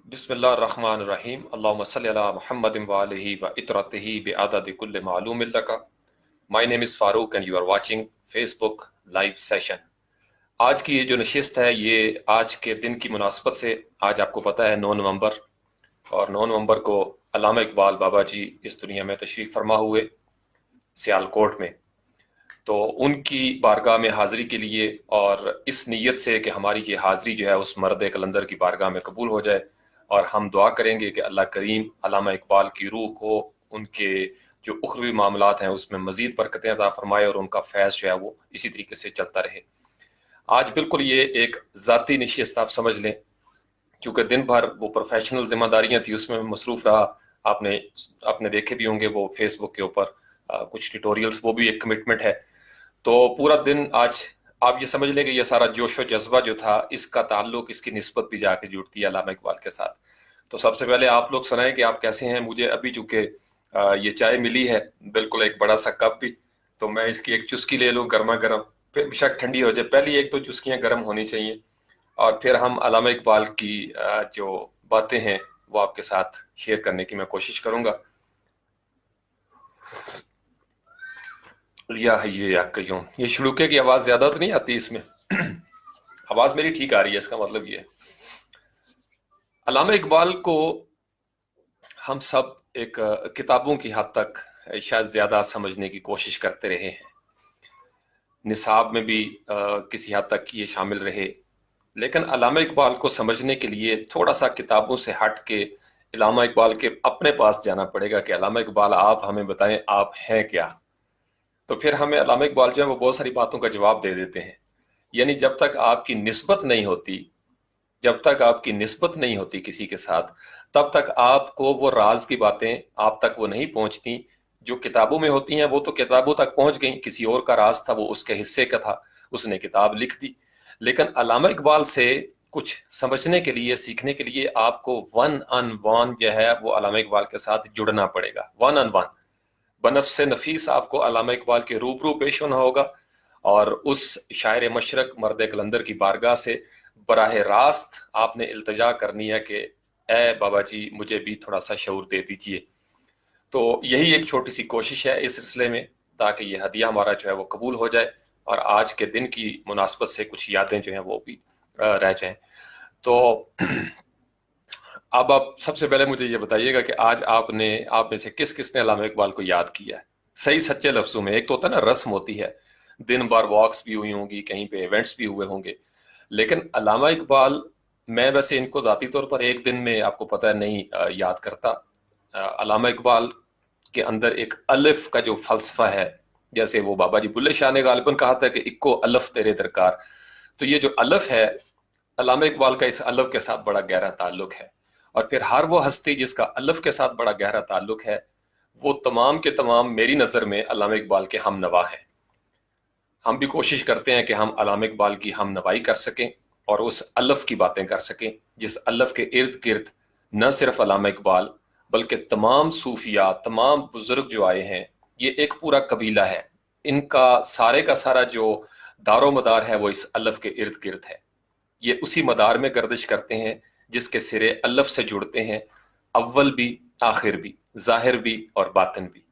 बिस्मिल्लाहिर्रहमानिर्रहीम अल्लाहुम्मा सल्लि अला मुहम्मदिन व आलिहि व इत्रतिहि बिअदद कुल्ल मालूम लका। My name is Farooq and you are watching Facebook live session. आज की ये जो नशिस्त है ये आज के दिन की मुनासबत से, आज आपको पता है 9 नवंबर, और 9 नवंबर को अल्लामा इकबाल बाबा जी इस दुनिया में तशरीफ़ फरमा हुए सियालकोट में। तो उनकी बारगाह में हाज़िरी के लिए और इस नीयत से कि हमारी ये हाज़िरी जो है उस मर्द कलंदर की बारगाह में कबूल हो जाए, और हम दुआ करेंगे कि अल्लाह करीम अल्लामा इकबाल की रूह को उनके जो उखरवी मामलात हैं उसमें मज़ीद बरकतें अता फ़रमाए और उनका फैज़ जो है वो इसी तरीके से चलता रहे। आज बिल्कुल ये एक ज़ाती नशिस्त आप समझ लें, क्योंकि दिन भर वो प्रोफेशनल जिम्मेदारियां थी उसमें मसरूफ़ रहा। आपने आपने देखे भी होंगे वो फेसबुक के ऊपर कुछ ट्यूटोरियल्स, वो भी एक कमिटमेंट है। तो पूरा दिन आज आप ये समझ लें कि ये सारा जोश व जज्बा जो था इसका ताल्लुक, इसकी निस्बत भी जाके जुड़ती है अल्लामा इकबाल के साथ। तो सबसे पहले आप लोग सुनाएं कि आप कैसे हैं। मुझे अभी चूंकि ये चाय मिली है, बिल्कुल एक बड़ा सा कप भी, तो मैं इसकी एक चुस्की ले लूँ गर्मा गर्म, फिर बेशक ठंडी हो जाए। पहली एक दो चुस्कियाँ गर्म होनी चाहिए और फिर हम अल्लामा इकबाल की जो बातें हैं वो आपके साथ शेयर करने की मैं कोशिश करूँगा। या ये या कयूं, ये शुरुके की आवाज़ ज़्यादा तो नहीं आती इसमें? आवाज़ मेरी ठीक आ रही है, इसका मतलब ये है। अल्लामा इकबाल को हम सब एक किताबों की हद तक शायद ज़्यादा समझने की कोशिश करते रहे हैं, निसाब में भी किसी हद तक ये शामिल रहे, लेकिन अल्लामा इकबाल को समझने के लिए थोड़ा सा किताबों से हट के अल्लामा इकबाल के अपने पास जाना पड़ेगा कि अल्लामा इकबाल आप हमें बताएं आप हैं क्या। तो फिर हमें अल्लामा इकबाल जो है वो बहुत सारी बातों का जवाब दे देते हैं। यानी जब तक आपकी निस्बत नहीं होती, जब तक आपकी निस्बत नहीं होती किसी के साथ, तब तक आपको वो राज की बातें आप तक वो नहीं पहुंचती। जो किताबों में होती हैं वो तो किताबों तक पहुंच गई, किसी और का राज था, वो उसके हिस्से का था, उसने किताब लिख दी। लेकिन अल्लामा इकबाल से कुछ समझने के लिए, सीखने के लिए आपको वन ऑन वन जो है वो अल्लामा इकबाल के साथ जुड़ना पड़ेगा। वन ऑन वन, बनफ्स नफीस आपको अल्लामा इकबाल के रूबरू पेश होना होगा और उस शायर मशरक मर्द कलंदर की बारगाह से बराह रास्त आपने इल्तजा करनी है कि ए बाबा जी मुझे भी थोड़ा सा शऊर दे दीजिए। तो यही एक छोटी सी कोशिश है इस सिलसिले में, ताकि ये हदिया हमारा जो है वो कबूल हो जाए और आज के दिन की मुनासबत से कुछ यादें जो हैं वो भी रह जाएं। तो अब आप सबसे पहले मुझे ये बताइएगा कि आज आप में से किस किसने अल्लामा इकबाल को याद किया है सही सच्चे लफ्जों में। एक तो होता है ना, रस्म होती है, दिन भर वॉक्स भी हुई होंगी, कहीं पे इवेंट्स भी हुए होंगे, लेकिन अल्लामा इकबाल, मैं वैसे इनको ज़ाती तौर पर एक दिन में आपको पता है नहीं याद करता। अल्लामा इकबाल के अंदर एक अलिफ का जो फलसफा है, जैसे वो बाबा जी बुल्ले शाह ने गालिबन कहा था कि इक्को अलफ तेरे दरकार, तो ये जो अलफ है अल्लामा इकबाल का इस अलफ के साथ बड़ा गहरा ताल्लुक है। और फिर हर वो हस्ती जिसका अलफ के साथ बड़ा गहरा ताल्लुक है, वो तमाम के तमाम मेरी नज़र में अल्लामा इकबाल के हम नवा हैं। हम भी कोशिश करते हैं कि हम अल्लामा इकबाल की हम नवाई कर सकें और उस अलफ की बातें कर सकें जिस अलफ के इर्द गिर्द न सिर्फ अल्लामा इकबाल बल्कि तमाम सूफिया, तमाम बुजुर्ग जो आए हैं, ये एक पूरा कबीला है। इनका सारे का सारा जो दारो मदार है वो इस अलफ के इर्द गिर्द है। ये उसी मदार में गर्दिश करते हैं जिसके सिरे अलफ से जुड़ते हैं, अव्वल भी, आखिर भी, जाहिर भी और बातिन भी।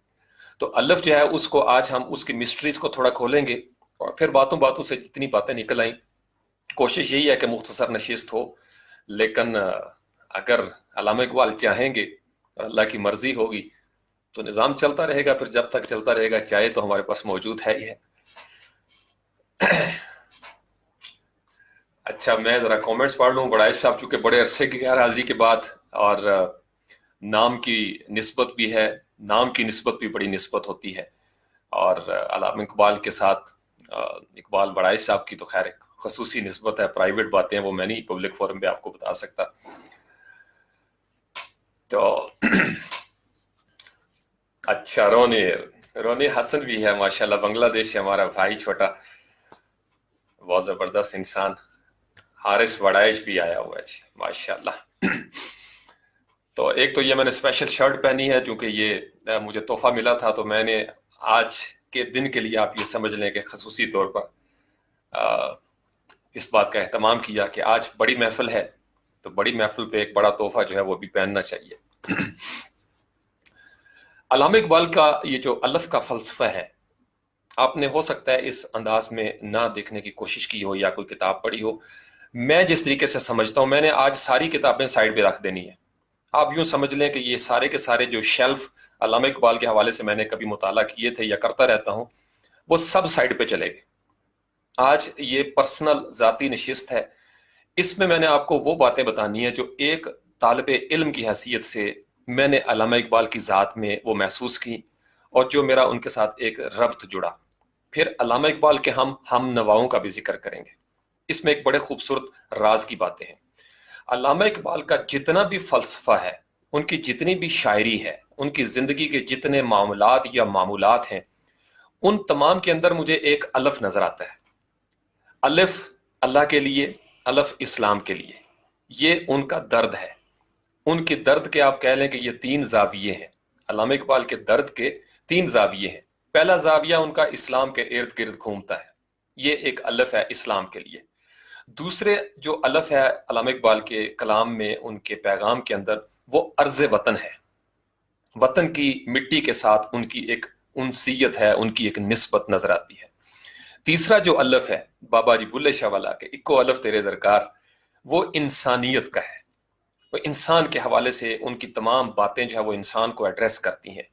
तो अलफ जो है उसको आज हम उसकी मिस्ट्रीज को थोड़ा खोलेंगे और फिर बातों बातों से जितनी बातें निकल आई, कोशिश यही है कि मुख्तसर नशिस्त हो, लेकिन अगर अल्लामा इकबाल चाहेंगे और अल्लाह की मर्जी होगी तो निज़ाम चलता रहेगा। फिर जब तक चलता रहेगा, चाय तो हमारे पास मौजूद है ही है। अच्छा, मैं ज़रा कमेंट्स पढ़ लूँ। बड़ा साहब चूँकि बड़े अरसे की गैर हाजिरी के बाद, और नाम की निस्बत भी है, नाम की निस्बत भी बड़ी निस्बत होती है, और अल्लामा इकबाल के साथ इकबाल बड़ाई साहब की तो खैर एक खसूसी निस्बत है, प्राइवेट बातें हैं वो मैं नहीं पब्लिक फोरम पे आपको बता सकता। तो अच्छा, रोने रोने हसन भी है माशाल्लाह, बांग्लादेश से हमारा भाई छोटा, बहुत ज़बरदस्त इंसान। हारिस वड़ाइश भी आया हुआ है जी, माशाल्लाह। तो एक तो ये मैंने स्पेशल शर्ट पहनी है क्योंकि ये मुझे तोहफा मिला था, तो मैंने आज के दिन के लिए आप ये समझ लें कि खसूसी तौर पर इस बात का एहतमाम किया कि आज बड़ी महफिल है, तो बड़ी महफिल पे एक बड़ा तोहफा जो है वो भी पहनना चाहिए। अल्लामा इकबाल का ये जो अलफ का फलसफा है, आपने हो सकता है इस अंदाज में ना देखने की कोशिश की हो या कोई किताब पढ़ी हो। मैं जिस तरीके से समझता हूं, मैंने आज सारी किताबें साइड पे रख देनी है। आप यूं समझ लें कि ये सारे के सारे जो शेल्फ अल्लामा इकबाल के हवाले से मैंने कभी मुताला किए थे या करता रहता हूं, वो सब साइड पे चले गए। आज ये पर्सनल जाती नशिस्त है, इसमें मैंने आपको वो बातें बतानी है जो एक तालिबे इल्म की हैसियत से मैंने अल्लामा इकबाल की ज़ात में वो महसूस की और जो मेरा उनके साथ एक रब्त जुड़ा। फिर अल्लामा इकबाल के हम नवाओं का भी जिक्र करेंगे। इसमें एक बड़े खूबसूरत राज की बातें हैं। अल्लामा इकबाल का जितना भी फलसफा है, उनकी जितनी भी शायरी है, उनकी ज़िंदगी के जितने मामलात या मामूलात हैं, उन तमाम के अंदर मुझे एक अलफ नज़र आता है। अलफ अल्लाह के लिए, अलफ इस्लाम के लिए। ये उनका दर्द है। उनके दर्द के आप कह लें कि ये 3 जाविये हैं। अल्लामा इकबाल के दर्द के 3 जाविये हैं। पहला जाविया उनका इस्लाम के इर्द गिर्द घूमता है, ये एक अलफ है इस्लाम के लिए। दूसरे जो अलफ है अल्लामा इकबाल के कलाम में, उनके पैगाम के अंदर, वो अर्ज वतन है। वतन की मिट्टी के साथ उनकी एक उनसीयत है, उनकी एक निस्बत नजर आती है। तीसरा जो अलफ है बाबा जी बुल्ले शाह वाला के इक्को अलफ तेरे दरकार, वो इंसानियत का है। वो इंसान के हवाले से उनकी तमाम बातें जो है वो इंसान को एड्रेस करती हैं,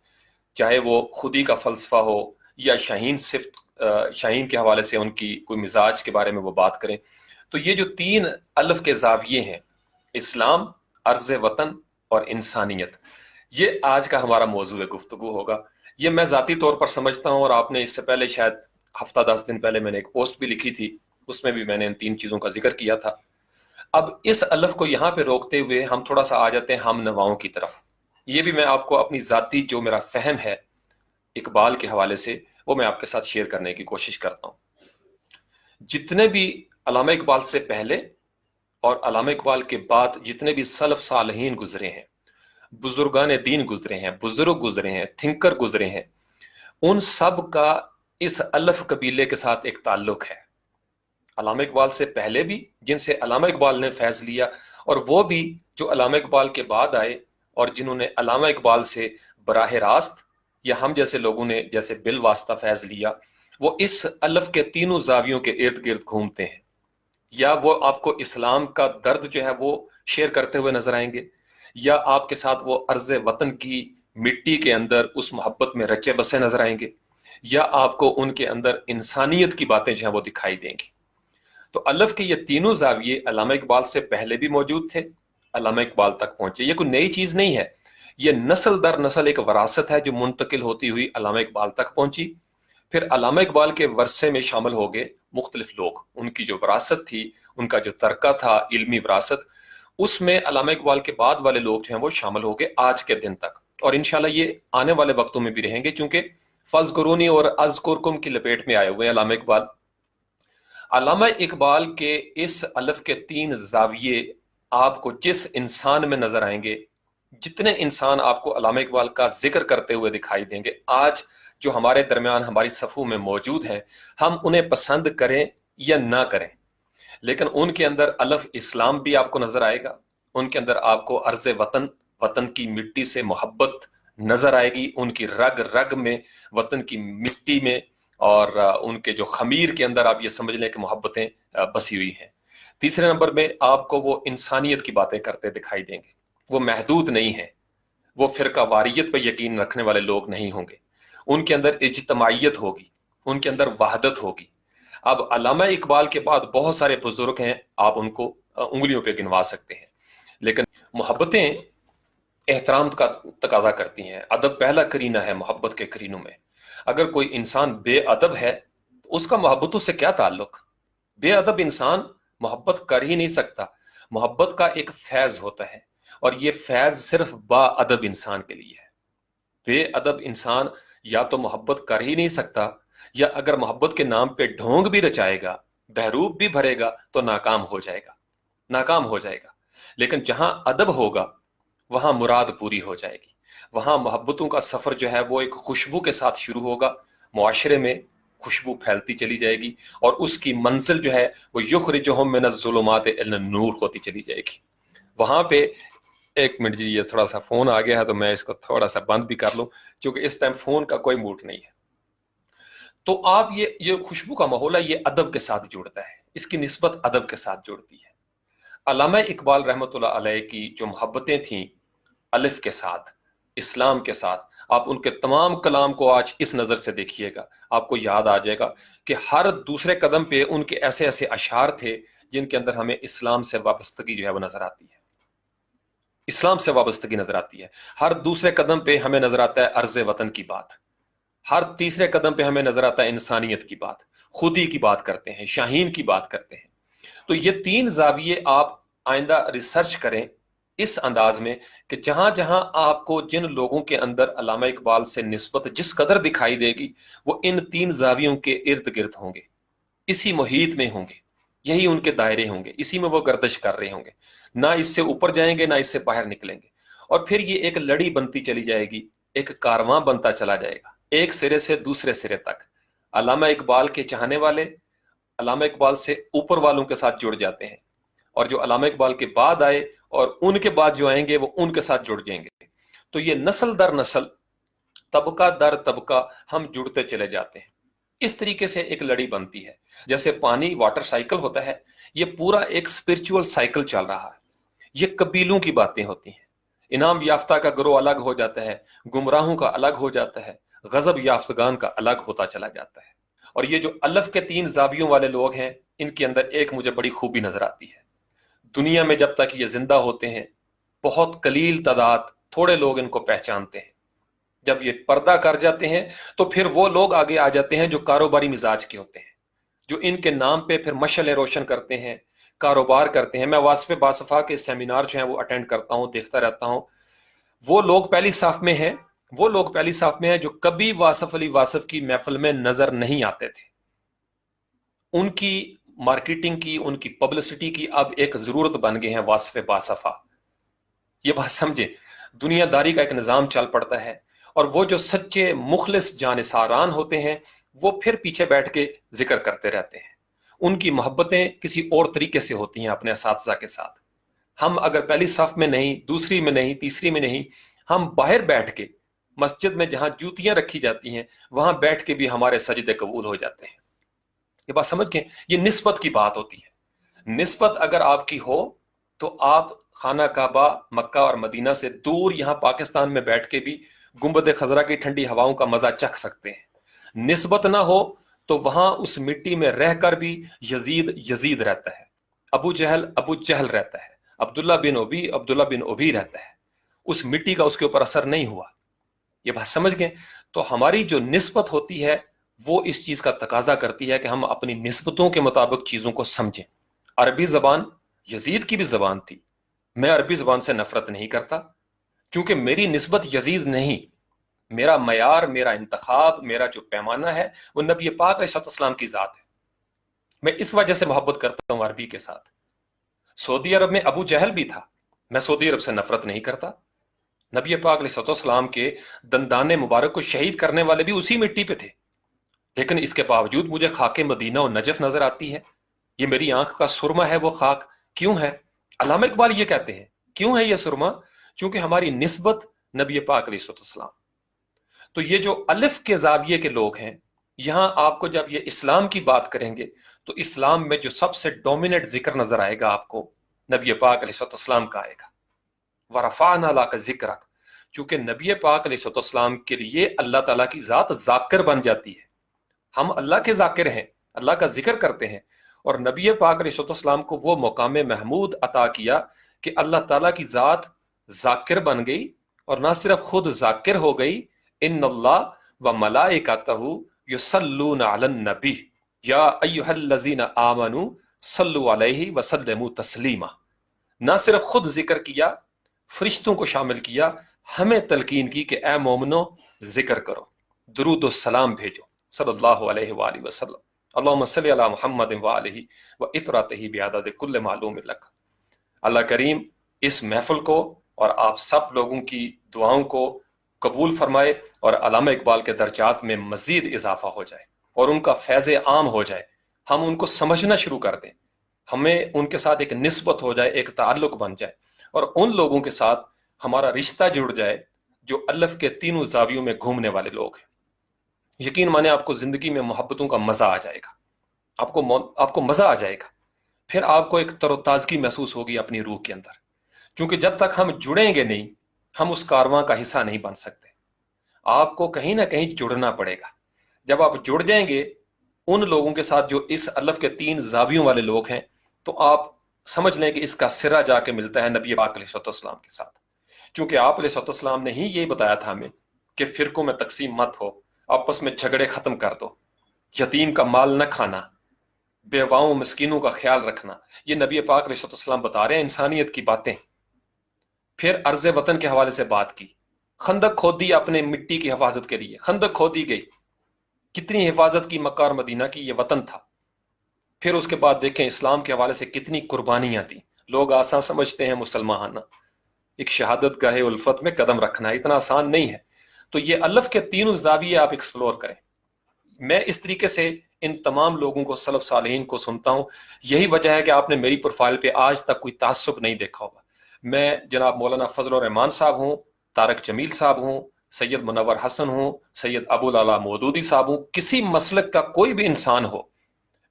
चाहे वो खुदी का फलसफा हो या शाहीन सिफ्त शाहीन के हवाले से उनकी कोई मिजाज के बारे में वो बात करें। तो ये जो 3 अलफ के जाविये हैं, इस्लाम, अर्ज वतन और इंसानियत, ये आज का हमारा मौजू गुफ्तगू होगा। ये मैं ज़ाती तौर पर समझता हूँ, और आपने इससे पहले शायद हफ्ता 10 दिन पहले मैंने एक पोस्ट भी लिखी थी, उसमें भी मैंने इन 3 चीज़ों का जिक्र किया था। अब इस अलफ को यहाँ पे रोकते हुए हम थोड़ा सा आ जाते हैं हम नवाओं की तरफ। ये भी मैं आपको अपनी ज़ाती जो मेरा फहम है इकबाल के हवाले से, वो मैं आपके साथ शेयर करने की कोशिश करता हूँ। जितने भी अल्लामा इकबाल से पहले और अल्लामा इकबाल के बाद जितने भी सलफ सालहीन गुजरे हैं, बुजुर्गान दीन गुजरे हैं, बुजुर्ग गुजरे हैं, थिंकर गुजरे हैं, उन सब का इस अलफ कबीले के साथ एक ताल्लुक है। अल्लामा इकबाल से पहले भी जिनसे अल्लामा इकबाल ने फैज़ लिया, और वो भी जो अल्लामा इकबाल के बाद आए और जिन्होंने अल्लामा इकबाल से बराह रास्त या हम जैसे लोगों ने जैसे बिल वास्ता फैज़ लिया, वो इस अलफ के तीनों जावियों के इर्द गिर्द घूमते हैं। या वो आपको इस्लाम का दर्द जो है वो शेयर करते हुए नजर आएंगे, या आपके साथ वो अर्ज वतन की मिट्टी के अंदर उस मोहब्बत में रचे बसे नजर आएंगे, या आपको उनके अंदर इंसानियत की बातें जो है वो दिखाई देंगी। तो अलफ के ये तीनों जाविये अल्लामा इकबाल से पहले भी मौजूद थे, अल्लामा इकबाल तक पहुंचे। ये कोई नई चीज नहीं है, ये नस्ल दर नस्ल एक वरासत है जो मुंतकिल होती हुई अल्लामा इकबाल तक पहुंची। फिर अल्लामा इकबाल के वर्से में शामिल हो गए मुख्तलिफ लोग, उनकी जो विरासत थी, उनका जो तरका था इल्मी विरासत, उसमें अल्लामा इकबाल के बाद वाले लोग जो हैं वो शामिल हो गए आज के दिन तक, और इंशाल्लाह ये आने वाले वक्तों में भी रहेंगे, क्योंकि फज़कुरूनी और अज़कुरकुम की लपेट में आए हुए हैं अल्लामा इकबाल। अल्लामा इकबाल के इस अलफ के 3 जाविये आपको जिस इंसान में नजर आएंगे, जितने इंसान आपको अल्लामा इकबाल का जिक्र करते हुए दिखाई देंगे आज जो हमारे दरमियान हमारी सफ़ू में मौजूद हैं, हम उन्हें पसंद करें या ना करें, लेकिन उनके अंदर अलफ इस्लाम भी आपको नजर आएगा, उनके अंदर आपको अर्ज वतन, वतन की मिट्टी से मोहब्बत नजर आएगी, उनकी रग रग में, वतन की मिट्टी में और उनके जो खमीर के अंदर आप ये समझ लें कि मोहब्बतें बसी हुई हैं। तीसरे नंबर में आपको वो इंसानियत की बातें करते दिखाई देंगे, वो महदूद नहीं है, वो फिरका वारियत पर यकीन रखने वाले लोग नहीं होंगे, उनके अंदर इज्तमाइयत होगी, उनके अंदर वहदत होगी। अब अल्लामा इकबाल के बाद बहुत सारे बुजुर्ग हैं, आप उनको उंगलियों पे गिनवा सकते हैं, लेकिन मोहब्बतें एहतराम का तकाजा करती हैं। अदब पहला करीना है मोहब्बत के करीनों में। अगर कोई इंसान बेअदब है तो उसका मोहब्बतों से क्या ताल्लुक? बेअदब इंसान मोहब्बत कर ही नहीं सकता। मोहब्बत का एक फैज होता है, और ये फैज सिर्फ बाअदब इंसान के लिए है। बेअदब इंसान या तो मोहब्बत कर ही नहीं सकता, या अगर मोहब्बत के नाम पे ढोंग भी रचाएगा, बहरूप भी भरेगा, तो नाकाम हो जाएगा, नाकाम हो जाएगा। लेकिन जहां अदब होगा वहां मुराद पूरी हो जाएगी, वहां मोहब्बतों का सफर जो है वो एक खुशबू के साथ शुरू होगा, मुआशरे में खुशबू फैलती चली जाएगी, और उसकी मंजिल जो है वो युखरिजुहुम मिनज़्ज़ुलुमाति इलन नूर होती चली जाएगी। वहां पे, एक मिनट जी, ये थोड़ा सा फोन आ गया है तो मैं इसको थोड़ा सा बंद भी कर लूं, क्योंकि इस टाइम फोन का कोई मूड नहीं है। तो आप ये खुशबू का माहौल है, ये अदब के साथ जुड़ता है, इसकी निस्बत अदब के साथ जुड़ती है। अल्लामा इकबाल रहमतुल्लाह अलैह की जो मोहब्बतें थीं अलिफ के साथ, इस्लाम के साथ, आप उनके तमाम कलाम को आज इस नज़र से देखिएगा, आपको याद आ जाएगा कि हर दूसरे कदम पे उनके ऐसे ऐसे अशार थे जिनके अंदर हमें इस्लाम से वाबस्तगी जो है वो नजर आती है, इस्लाम से वाबस्तगी नजर आती है। हर दूसरे कदम पे हमें नजर आता है अर्ज वतन की बात, हर तीसरे कदम पे हमें नजर आता है इंसानियत की बात, खुदी की बात करते हैं, शाहीन की बात करते हैं। तो ये तीन जाविये आप आइंदा रिसर्च करें इस अंदाज में कि जहां जहां आपको जिन लोगों के अंदर अल्लामा इकबाल से निस्बत जिस कदर दिखाई देगी, वो इन तीन जावियों के इर्द गिर्द होंगे, इसी मुहीत में होंगे, यही उनके दायरे होंगे, इसी में वो गर्दिश कर रहे होंगे, ना इससे ऊपर जाएंगे ना इससे बाहर निकलेंगे। और फिर ये एक लड़ी बनती चली जाएगी, एक कारवां बनता चला जाएगा, एक सिरे से दूसरे सिरे तक। अल्लामा इकबाल के चाहने वाले अल्लामा इकबाल से ऊपर वालों के साथ जुड़ जाते हैं, और जो अल्लामा इकबाल के बाद आए और उनके बाद जो आएंगे वो उनके साथ जुड़ जाएंगे। तो ये नस्ल दर नस्ल, तबका दर तबका हम जुड़ते चले जाते हैं। इस तरीके से एक लड़ी बनती है, जैसे पानी वाटर साइकिल होता है, ये पूरा एक स्पिरिचुअल साइकिल चल रहा है। ये कबीलों की बातें होती हैं, इनाम याफ्ता का ग्रोह अलग हो जाता है, गुमराहों का अलग हो जाता है, गजब याफ्तगान का अलग होता चला जाता है। और ये जो अल्फ के तीन जावियों वाले लोग हैं, इनके अंदर एक मुझे बड़ी खूबी नजर आती है। दुनिया में जब तक ये जिंदा होते हैं, बहुत कलील तादाद, थोड़े लोग इनको पहचानते हैं। जब ये पर्दा कर जाते हैं तो फिर वो लोग आगे आ जाते हैं जो कारोबारी मिजाज के होते हैं, जो इनके नाम पे फिर मशले रोशन करते हैं, कारोबार करते हैं। मैं वासफ़े बासफ़ा के सेमिनार जो हैं वो अटेंड करता हूँ, देखता रहता हूँ। वो लोग पहली साफ में हैं, वो लोग पहली साफ में हैं जो कभी वासफ अली वासफ की महफिल में नजर नहीं आते थे। उनकी मार्केटिंग की, उनकी पब्लिसिटी की अब एक जरूरत बन गए हैं वासफ़े बासफ़ा। ये बात समझे, दुनियादारी का एक निज़ाम चल पड़ता है, और वो जो सच्चे मुखलिस जानिसारान होते हैं वो फिर पीछे बैठ के जिक्र करते रहते हैं। उनकी मोहब्बतें किसी और तरीके से होती हैं अपने असातिज़ा के साथ। हम अगर पहली सफ में नहीं, दूसरी में नहीं, तीसरी में नहीं, हम बाहर बैठ के मस्जिद में जहां जूतियां रखी जाती हैं वहां बैठ के भी हमारे सजदे कबूल हो जाते हैं। ये बात समझ के, ये निस्बत की बात होती है। निस्बत अगर आपकी हो तो आप खाना काबा, मक्का और मदीना से दूर यहां पाकिस्तान में बैठ के भी गुंबद खजरा की ठंडी हवाओं का मजा चख सकते हैं। निस्बत ना हो तो वहां उस मिट्टी में रहकर भी यजीद यजीद रहता है, अबू जहल रहता है, अब्दुल्ला बिन ओबी रहता है। उस मिट्टी का उसके ऊपर असर नहीं हुआ। ये बात समझ गए? तो हमारी जो निस्बत होती है वो इस चीज का तकाजा करती है कि हम अपनी निस्बतों के मुताबिक चीजों को समझें। अरबी जबान यजीद की भी जबान थी। मैं अरबी जबान से नफरत नहीं करता, क्योंकि मेरी निस्बत यजीद नहीं, मेरा मयार, मेरा इंतखाब, मेरा जो पैमाना है वो नबी पाक अलैहिस्सलाम की जात है। मैं इस वजह से मोहब्बत करता हूं अरबी के साथ। सऊदी अरब में अबू जहल भी था, मैं सऊदी अरब से नफरत नहीं करता। नबी पाक अलैहिस्सलाम के दंदाने मुबारक को शहीद करने वाले भी उसी मिट्टी पे थे, लेकिन इसके बावजूद मुझे खाके मदीना और नजफ नजर आती है। ये मेरी आंख का सुरमा है, वो खाक क्यों है? अल्लामा इकबाल ये कहते हैं, क्यों है ये सुरमा? क्योंकि हमारी निस्बत नबी पाक अलैहिस्सलाम। तो ये जो अलिफ के जाविये के लोग हैं, यहां आपको जब ये इस्लाम की बात करेंगे तो इस्लाम में जो सबसे डोमिनेट जिक्र नजर आएगा आपको नबी पाक अलैहिस्सलाम का आएगा। वरफ़अना लका ज़िक्रक, चूंकि नबी पाक अलैहिस्सलाम के लिए अल्लाह ताला की जात जाकिर बन जाती है। हम अल्लाह के जाकिर हैं, अल्लाह का जिक्र करते हैं, और नबी पाक अलैहिस्सलाम को वो मुकाम महमूद अता किया कि अल्लाह ताला की जात जाकिर बन गई, और ना सिर्फ खुद जाकिर हो गई, इन्नल्लाह व मलाइकतहु युसल्लूना अलन नबी या अय्युहल्लज़ीना आमनू सल्लु अलैहि व सल्लिमू तस्लीमा। ना सिर्फ खुद जिक्र किया, फरिश्तों को शामिल किया, हमें तलकीन की कि ए मोमिनो जिक्र करो, दुरूद सलाम भेजो सल्लल्लाहु अलैहि वसल्लम, अल्लाहुम्मा सल्लि अला मुहम्मद व आलिहि व इतरातिही बिअदद कुल्ल मालूम लक। अल्लाह करीम इस महफिल को और आप सब लोगों की दुआओं को कबूल फरमाए, और अल्लामा इकबाल के दर्जात में मजीद इजाफा हो जाए और उनका फैज़ आम हो जाए। हम उनको समझना शुरू कर दें, हमें उनके साथ एक निस्बत हो जाए, एक ताल्लुक बन जाए। और उन लोगों के साथ हमारा रिश्ता जुड़ जाए जो अल्लाह के तीनों जावियों में घूमने वाले लोग हैं। यकीन माने आपको जिंदगी में मोहब्बतों का मजा आ जाएगा, आपको मजा आ जाएगा। फिर आपको एक तरोताजगी महसूस होगी अपनी रूह के अंदर, क्योंकि जब तक हम जुड़ेंगे नहीं हम उस कारवां का हिस्सा नहीं बन सकते। आपको कहीं ना कहीं जुड़ना पड़ेगा। जब आप जुड़ जाएंगे उन लोगों के साथ जो इस अल्लाह के तीन जावियों वाले लोग हैं, तो आप समझ लें कि इसका सिरा जाके मिलता है नबी पाक अलैहिस्सलाम के साथ। क्योंकि आप अलैहिस्सलाम ने ही ये बताया था हमें कि फिरकों में तकसीम मत हो, आपस में झगड़े खत्म कर दो, यतीम का माल न खाना, बेवाओं मिस्कीनों का ख्याल रखना। ये नबी पाक अलैहिस्सलाम बता रहे हैं इंसानियत की बातें। फिर अर्ज वतन के हवाले से बात की, खंदक खोदी अपने मिट्टी की हिफाजत के लिए, खंदक खोदी गई, कितनी हिफाजत की मक्का और मदीना की, ये वतन था। फिर उसके बाद देखें इस्लाम के हवाले से कितनी कुर्बानियां दी। लोग आसान समझते हैं मुसलमान, एक शहादत गाहे उल्फत में कदम रखना इतना आसान नहीं है। तो ये अल्लाह के तीनों जाविये आप एक्सप्लोर करें। मैं इस तरीके से इन तमाम लोगों को, सलफ सालेहीन को सुनता हूं। यही वजह है कि आपने मेरी प्रोफाइल पे आज तक कोई तासुब नहीं देखा होगा। मैं जनाब मौलाना फजल रहमान साहब हूं, तारक जमील साहब हूं, सैयद मुनव्वर हसन हूं, सैयद अबुल आला मौदूदी साहब हूं, किसी मसलक का कोई भी इंसान हो,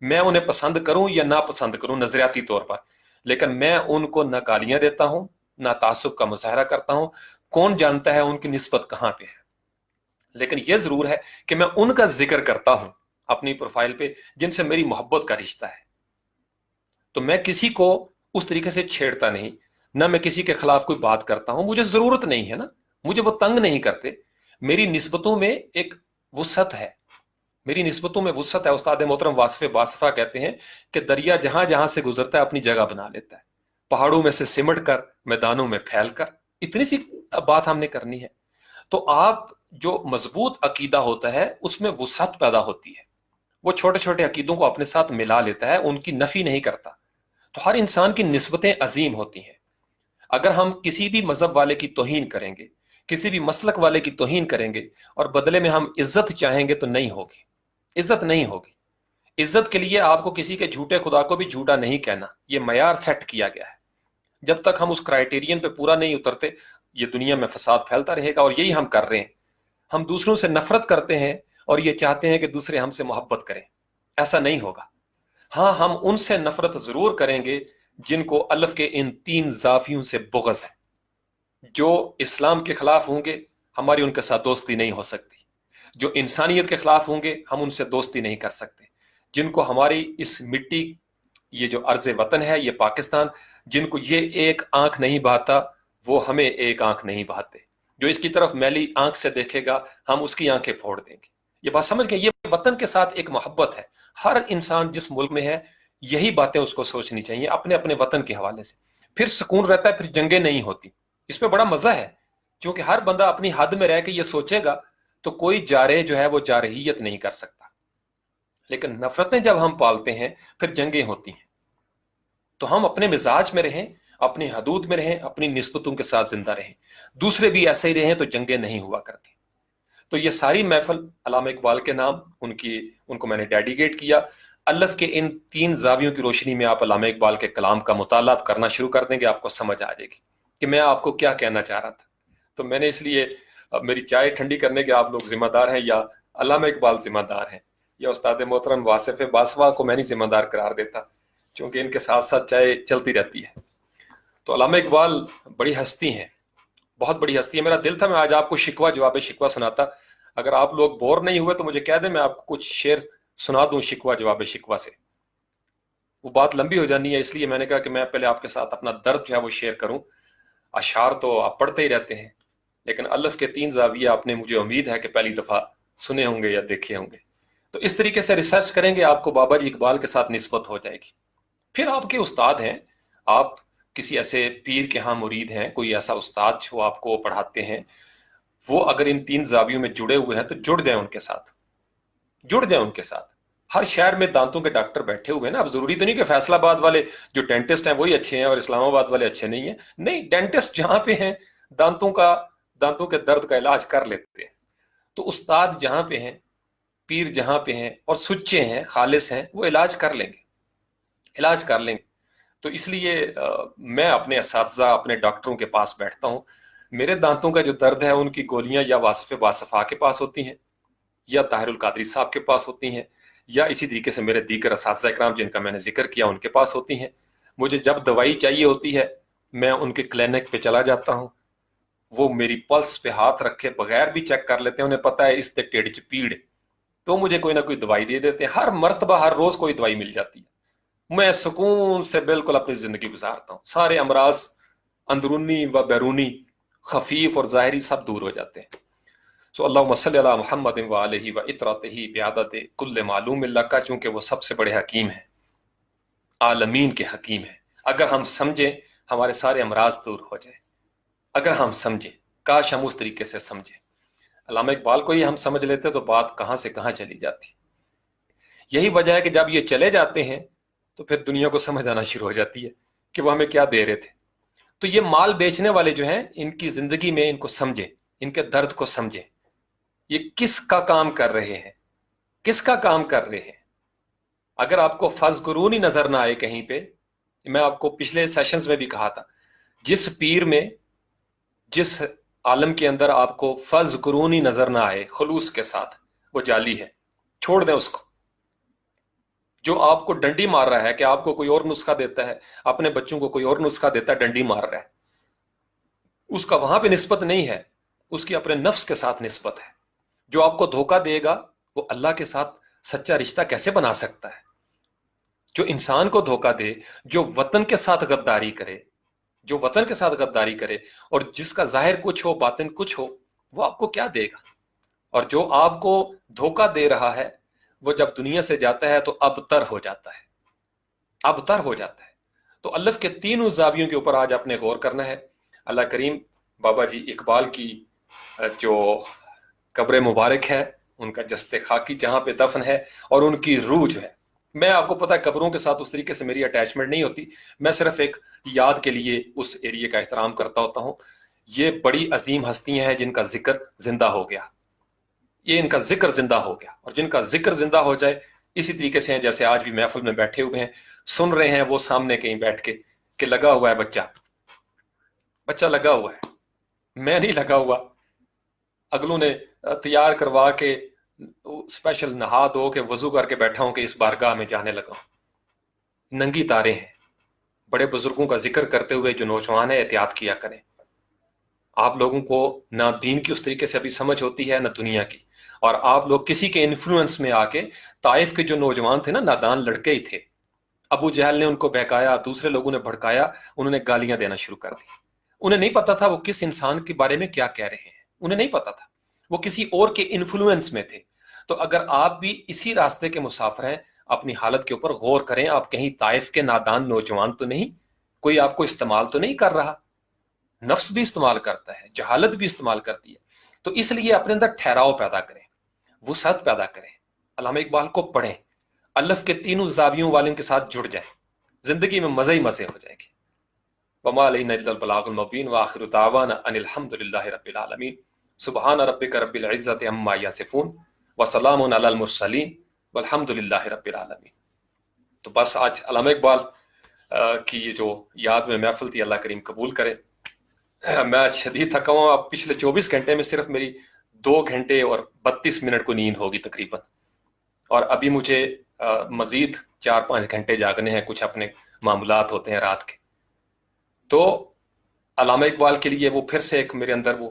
मैं उन्हें पसंद करूं या ना पसंद करूं नजरियाती तौर पर, लेकिन मैं उनको ना गालियां देता हूं, ना तासुब का मुजाहरा करता हूं। कौन जानता है उनकी निस्बत कहां पे है। लेकिन यह जरूर है कि मैं उनका जिक्र करता हूं अपनी प्रोफाइल पे जिनसे मेरी मोहब्बत का रिश्ता है। तो मैं किसी को उस तरीके से छेड़ता नहीं, ना मैं किसी के खिलाफ कोई बात करता हूं, मुझे जरूरत नहीं है ना, मुझे वो तंग नहीं करते। मेरी निस्बतों में एक वुसअत है, मेरी निस्बतों में वुसअत है। उस्ताद मोहतरम वासिफ बासफा कहते हैं कि दरिया जहां जहां से गुजरता है अपनी जगह बना लेता है, पहाड़ों में से सिमट कर, मैदानों में फैल कर। इतनी सी बात हमने करनी है। तो आप जो मजबूत अकीदा होता है उसमें वुसअत पैदा होती है, वो छोटे छोटे अकीदों को अपने साथ मिला लेता है, उनकी नफी नहीं करता। तो हर इंसान की निस्बतें अजीम होती हैं। अगर हम किसी भी मजहब वाले की तौहीन करेंगे, किसी भी मसलक वाले की तौहीन करेंगे और बदले में हम इज्जत चाहेंगे तो नहीं होगी, इज्जत नहीं होगी। इज्जत के लिए आपको किसी के झूठे खुदा को भी झूठा नहीं कहना, ये मयार सेट किया गया है। जब तक हम उस क्राइटेरियन पे पूरा नहीं उतरते ये दुनिया में फसाद फैलता रहेगा। और यही हम कर रहे हैं। हम दूसरों से नफरत करते हैं और ये चाहते हैं कि दूसरे हमसे मोहब्बत करें। ऐसा नहीं होगा। हाँ, हम उनसे नफरत जरूर करेंगे जिनको अल्लाह के इन तीन जाफियों से बुग़्ज़ है। जो इस्लाम के खिलाफ होंगे हमारी उनके साथ दोस्ती नहीं हो सकती, जो इंसानियत के खिलाफ होंगे हम उनसे दोस्ती नहीं कर सकते। जिनको हमारी इस मिट्टी, ये जो अर्ज वतन है, ये पाकिस्तान, जिनको ये एक आंख नहीं बहाता वो हमें एक आंख नहीं बहाते। जो इसकी तरफ मैली आंख से देखेगा हम उसकी आंखें फोड़ देंगे। ये बात समझ गए। ये वतन के साथ एक मोहब्बत है। हर इंसान जिस मुल्क में है यही बातें उसको सोचनी चाहिए अपने अपने वतन के हवाले से। फिर सुकून रहता है, फिर जंगें नहीं होती। इसमें बड़ा मजा है क्योंकि हर बंदा अपनी हद में रह के ये सोचेगा तो कोई जारे जो है वो जारहियत नहीं कर सकता। लेकिन नफरतें जब हम पालते हैं फिर जंगें होती हैं। तो हम अपने मिजाज में रहें, अपनी हदूद में रहें, अपनी निस्बतों के साथ जिंदा रहें, दूसरे भी ऐसे ही रहें तो जंगें नहीं हुआ करती। तो ये सारी महफिल अल्लामा इकबाल के नाम उनको मैंने डेडिकेट किया। अल्लाह के इन तीन जावियों की रोशनी में आप अल्लामा इकबाल के कलाम का मुताला करना शुरू कर देंगे, आपको समझ आ जाएगी कि मैं आपको क्या कहना चाह रहा था। तो मैंने इसलिए मेरी चाय ठंडी करने के आप लोग जिम्मेदार हैं या अल्लामा इकबाल जिम्मेदार हैं या उस्ताद मोहतरम वासिफ बासवा को मैं नहीं जिम्मेदार करार देता, क्योंकि इनके साथ साथ चाय चलती रहती है। तो अल्लामा इकबाल बड़ी हस्ती हैं, बहुत बड़ी हस्ती है। मेरा दिल था मैं आज आपको शिकवा जवाब शिकवा सुनाता। अगर आप लोग बोर नहीं हुए तो मुझे कह दें, मैं आपको कुछ शेर सुना दूं शिकवा जवाब शिकवा से। वो बात लंबी हो जानी है, इसलिए मैंने कहा कि मैं पहले आपके साथ अपना दर्द जो है वो शेयर करूं। अशार तो आप पढ़ते ही रहते हैं, लेकिन अल्लाह के तीन जाविये आपने, मुझे उम्मीद है कि पहली दफा सुने होंगे या देखे होंगे। तो इस तरीके से रिसर्च करेंगे आपको बाबा जी इकबाल के साथ निस्बत हो जाएगी। फिर आपके उस्ताद हैं, आप किसी ऐसे पीर के यहाँ मुरीद हैं, कोई ऐसा उस्ताद जो आपको पढ़ाते हैं, वो अगर इन तीन जावियों में जुड़े हुए हैं तो जुड़ जाए उनके साथ, जुड़ जाए उनके साथ। हर शहर में दांतों के डॉक्टर बैठे हुए हैं ना। अब जरूरी तो नहीं कि फैसलाबाद वाले जो डेंटिस्ट हैं वही अच्छे हैं और इस्लामाबाद वाले अच्छे नहीं हैं। नहीं, डेंटिस्ट जहां पे हैं दांतों के दर्द का इलाज कर लेते हैं। तो उस्ताद जहां पे हैं, पीर जहां पे हैं और सुच्चे हैं, खालिस हैं, वो इलाज कर लेंगे, इलाज कर लेंगे। تو اس لیے میں اپنے اساتذہ اپنے ڈاکٹروں کے پاس بیٹھتا ہوں. میرے دانتوں کا جو درد ہے ان کی گولیاں یا واصف باصفا کے پاس ہوتی ہیں یا طاہر القادری صاحب کے پاس ہوتی ہیں یا اسی طریقے سے میرے دیگر اساتذہ اکرام جن کا میں نے ذکر کیا ان کے پاس ہوتی ہیں. مجھے جب دوائی چاہیے ہوتی ہے میں ان کے کلینک پہ چلا جاتا ہوں. وہ میری پلس پہ ہاتھ رکھے بغیر بھی چیک کر لیتے ہیں, انہیں پتہ ہے اس تے ٹیڑھ چ پیڑ, تو مجھے کوئی نہ کوئی دوائی دے دیتے ہیں. ہر مرتبہ ہر روز کوئی دوائی مل جاتی ہے. میں سکون سے بالکل اپنی زندگی گزارتا ہوں. سارے امراض اندرونی و بیرونی خفیف اور ظاہری سب دور ہو جاتے ہیں. سو اللہم صلی علی محمد و آلہ و اطرتہ بعدد کل معلوم اللہ کا, چونکہ وہ سب سے بڑے حکیم ہیں, عالمین کے حکیم ہیں. اگر ہم سمجھیں ہمارے سارے امراض دور ہو جائیں. اگر ہم سمجھیں, کاش ہم اس طریقے سے سمجھیں. علامہ اقبال کو یہ ہم سمجھ لیتے تو بات کہاں سے کہاں چلی جاتی. یہی وجہ ہے کہ جب یہ چلے جاتے ہیں تو پھر دنیا کو سمجھ آنا شروع ہو جاتی ہے کہ وہ ہمیں کیا دے رہے تھے. تو یہ مال بیچنے والے جو ہیں ان کی زندگی میں ان کو سمجھیں, ان کے درد کو سمجھیں. یہ کس کا کام کر رہے ہیں, کس کا کام کر رہے ہیں. اگر آپ کو فضقرونی نظر نہ آئے کہیں پہ, میں آپ کو پچھلے سیشنز میں بھی کہا تھا, جس پیر میں جس عالم کے اندر آپ کو فضقرونی نظر نہ آئے خلوص کے ساتھ, وہ جعلی ہے, چھوڑ دیں اس کو. جو آپ کو ڈنڈی مار رہا ہے کہ آپ کو کوئی اور نسخہ دیتا ہے, اپنے بچوں کو کوئی اور نسخہ دیتا ہے, ڈنڈی مار رہا ہے, اس کا وہاں پہ نسبت نہیں ہے, اس کی اپنے نفس کے ساتھ نسبت ہے. جو آپ کو دھوکہ دے گا وہ اللہ کے ساتھ سچا رشتہ کیسے بنا سکتا ہے. جو انسان کو دھوکہ دے, جو وطن کے ساتھ غداری کرے, جو وطن کے ساتھ غداری کرے اور جس کا ظاہر کچھ ہو باطن کچھ ہو, وہ آپ کو کیا دے گا. اور جو آپ کو دھوکہ دے رہا ہے وہ جب دنیا سے جاتا ہے تو ابتر ہو جاتا ہے, ابتر ہو جاتا ہے. تو الف کے تینوں زاویوں کے اوپر آج آپ نے غور کرنا ہے. اللہ کریم بابا جی اقبال کی جو قبر مبارک ہے, ان کا جسد خاکی جہاں پہ دفن ہے, اور ان کی روح جو ہے, میں آپ کو پتا ہے قبروں کے ساتھ اس طریقے سے میری اٹیچمنٹ نہیں ہوتی, میں صرف ایک یاد کے لیے اس ایریے کا احترام کرتا ہوتا ہوں. یہ بڑی عظیم ہستیاں ہیں جن کا ذکر زندہ ہو گیا, یہ ان کا ذکر زندہ ہو گیا, اور جن کا ذکر زندہ ہو جائے اسی طریقے سے ہیں جیسے آج بھی محفل میں بیٹھے ہوئے ہیں, سن رہے ہیں وہ سامنے کہیں بیٹھ کے کہ لگا ہوا ہے بچہ لگا ہوا ہے, میں نہیں لگا ہوا. اگلوں نے تیار کروا کے اسپیشل نہا دھو کے وضو کر کے بیٹھا ہوں کہ اس بارگاہ میں جانے لگا ہوں. ننگی تارے ہیں. بڑے بزرگوں کا ذکر کرتے ہوئے جو نوجوان ہیں احتیاط کیا کریں. آپ لوگوں کو نہ دین کی اس طریقے سے ابھی سمجھ ہوتی ہے نہ دنیا کی, اور آپ لوگ کسی کے انفلوئنس میں آ کے, طائف کے جو نوجوان تھے نا, نادان لڑکے ہی تھے, ابو جہل نے ان کو بہکایا, دوسرے لوگوں نے بھڑکایا, انہوں نے گالیاں دینا شروع کر دی. انہیں نہیں پتا تھا وہ کس انسان کے بارے میں کیا کہہ رہے ہیں, انہیں نہیں پتا تھا, وہ کسی اور کے انفلوئنس میں تھے. تو اگر آپ بھی اسی راستے کے مسافر ہیں, اپنی حالت کے اوپر غور کریں. آپ کہیں طائف کے نادان نوجوان تو نہیں, کوئی آپ کو استعمال تو نہیں کر رہا. نفس بھی استعمال کرتا ہے, جہالت بھی استعمال کرتی ہے. تو اس لیے اپنے اندر ٹھہراؤ پیدا کریں, وسعت پیدا کریں, علامہ اقبال کو پڑھیں, الف کے تینوں زاویوں والوں کے ساتھ جڑ جائیں, زندگی میں مزے ہی مزے ہو جائے گی. وما علینا الا البلاغ المبین وآخر دعوانا ان الحمد للہ رب العالمین. سبحان ربک رب العزۃ عما یصفون وسلام علی المرسلین والحمد للہ رب العالمین. تو بس آج علامہ اقبال کی یہ جو یاد میں محفل تھی, اللہ کریم قبول کرے. میں شدید تھکا ہوں, اب پچھلے 24 گھنٹے میں صرف میری 2 گھنٹے اور 32 منٹ کو نیند ہوگی تقریباً, اور ابھی مجھے مزید 4-5 گھنٹے جاگنے ہیں, کچھ اپنے معاملات ہوتے ہیں رات کے. تو علامہ اقبال کے لیے وہ پھر سے ایک میرے اندر وہ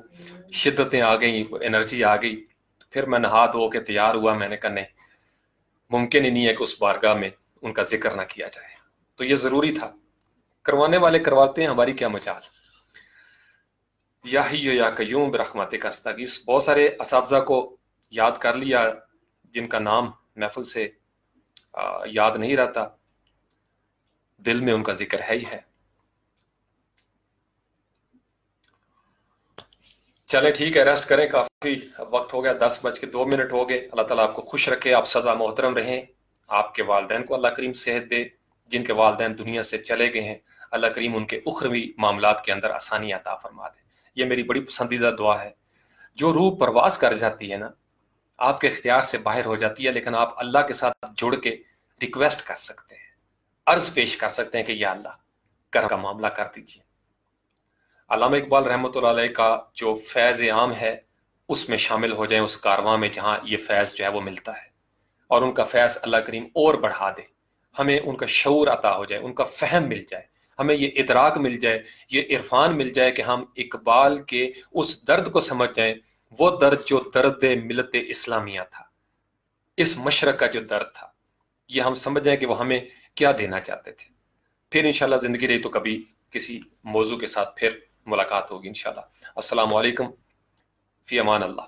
شدتیں آ گئیں, انرجی آ گئی. پھر میں نہا دھو کے تیار ہوا, میں نے کہا نہیں, ممکن ہی نہیں ہے کہ اس بارگاہ میں ان کا ذکر نہ کیا جائے. تو یہ ضروری تھا, کروانے والے کرواتے ہیں, ہماری کیا مجال. یا حی یا قیوم برحمتک استغیث. بہت سارے اساتذہ کو یاد کر لیا جن کا نام محفل سے یاد نہیں رہتا, دل میں ان کا ذکر ہے ہی ہے. چلیں ٹھیک ہے, ریسٹ کریں, کافی وقت ہو گیا, 10:02 ہو گئے. اللہ تعالیٰ آپ کو خوش رکھے, آپ سدا محترم رہیں. آپ کے والدین کو اللہ کریم صحت دے, جن کے والدین دنیا سے چلے گئے ہیں اللہ کریم ان کے اخروی معاملات کے اندر آسانی عطا فرما دے. یہ میری بڑی پسندیدہ دعا ہے. جو روح پرواز کر جاتی ہے نا, آپ کے اختیار سے باہر ہو جاتی ہے, لیکن آپ اللہ کے ساتھ جڑ کے ریکویسٹ کر سکتے ہیں, عرض پیش کر سکتے ہیں کہ یا اللہ کرم کا معاملہ کر دیجیے۔ علامہ اقبال رحمۃ اللہ علیہ کا جو فیض عام ہے اس میں شامل ہو جائیں، اس کارواں میں جہاں یہ فیض جو ہے وہ ملتا ہے، اور ان کا فیض اللہ کریم اور بڑھا دے، ہمیں ان کا شعور عطا ہو جائے، ان کا فہم مل جائے، ہمیں یہ ادراک مل جائے، یہ عرفان مل جائے کہ ہم اقبال کے اس درد کو سمجھ جائیں، وہ درد جو درد ملت اسلامیہ تھا، اس مشرق کا جو درد تھا، یہ ہم سمجھ جائیں کہ وہ ہمیں کیا دینا چاہتے تھے۔ پھر انشاءاللہ زندگی رہی تو کبھی کسی موضوع کے ساتھ پھر ملاقات ہوگی انشاءاللہ۔ السلام علیکم، فی امان اللہ۔